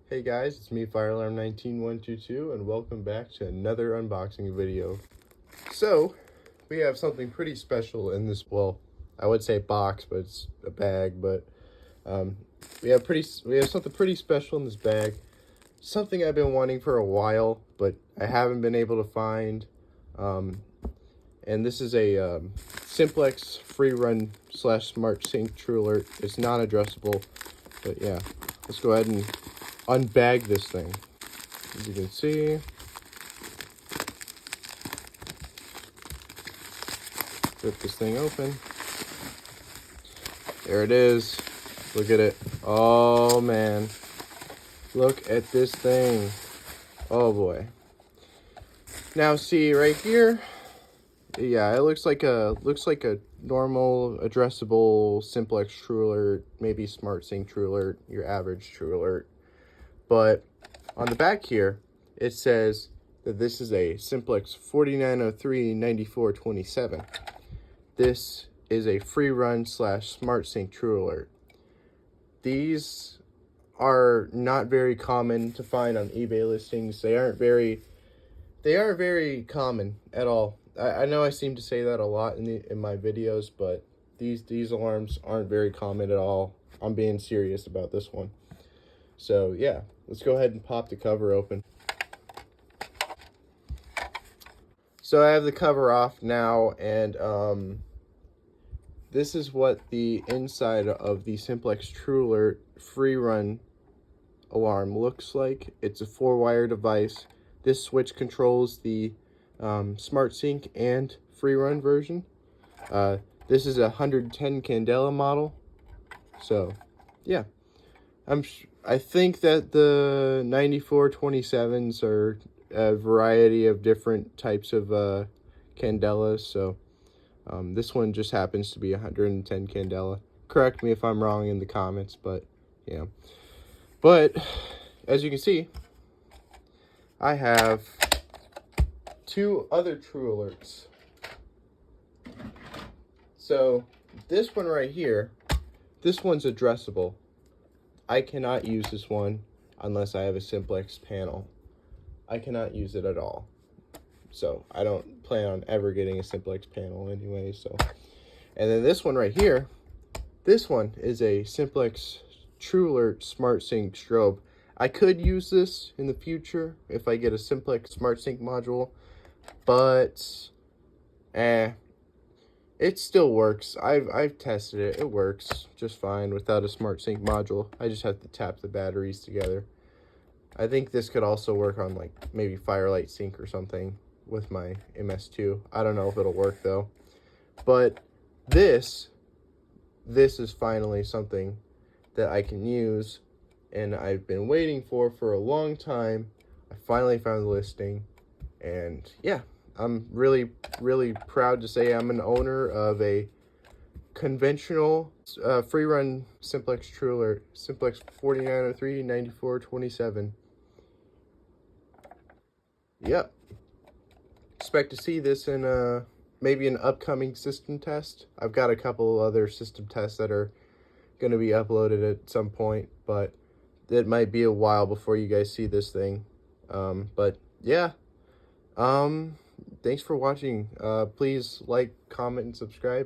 Hey guys, it's me, FireAlarm19122, and welcome back to another unboxing video. So, we have something pretty special in this, well, I would say box, but it's a bag, but we have something pretty special in this bag. Something I've been wanting for a while, but I haven't been able to find. And this is a Simplex free run / smart sync Truealert. It's non-addressable, but yeah, let's go ahead and unbag this thing. As you can see, rip this thing open. There it is. Look at it. Oh man, look at this thing. Oh boy. Now see right here, yeah, it looks like a normal addressable Simplex Truealert, maybe smart sync Truealert, your average Truealert. But on the back here, it says that this is a Simplex 4903-9427. This is a free run / smart sync Truealert. These are not very common to find on eBay listings. They aren't very common at all. I know I seem to say that a lot in my videos, but these alarms aren't very common at all. I'm being serious about this one. So yeah, let's go ahead and pop the cover open. So I have the cover off now, and this is what the inside of the Simplex Truealert free run alarm looks like. It's a 4-wire device. This switch controls the smart sync and free run version. This is a 110 candela model. So yeah, I think that the 9427s are a variety of different types of candelas. So this one just happens to be 110 candela. Correct me if I'm wrong in the comments, but yeah. But as you can see, I have two other Truealerts. So this one right here, this one's addressable. I cannot use this one unless I have a Simplex panel. I cannot use it at all. So I don't plan on ever getting a Simplex panel anyway. So, and then this one right here, this one is a Simplex Truealert Smart Sync Strobe. I could use this in the future if I get a Simplex Smart Sync module, but it still works. I've tested it. It works just fine without a Smart Sync module. I just have to tap the batteries together. I think this could also work on like maybe Firelight Sync or something with my MS2. I don't know if it'll work though. But this is finally something that I can use, and I've been waiting for a long time. I finally found the listing, and yeah, I'm really proud to say I'm an owner of a conventional free run Simplex Truealert, Simplex 4903-9427. Yep. Expect to see this in maybe an upcoming system test. I've got a couple other system tests that are going to be uploaded at some point, but it might be a while before you guys see this thing. But yeah, thanks for watching. Please like, comment, and subscribe.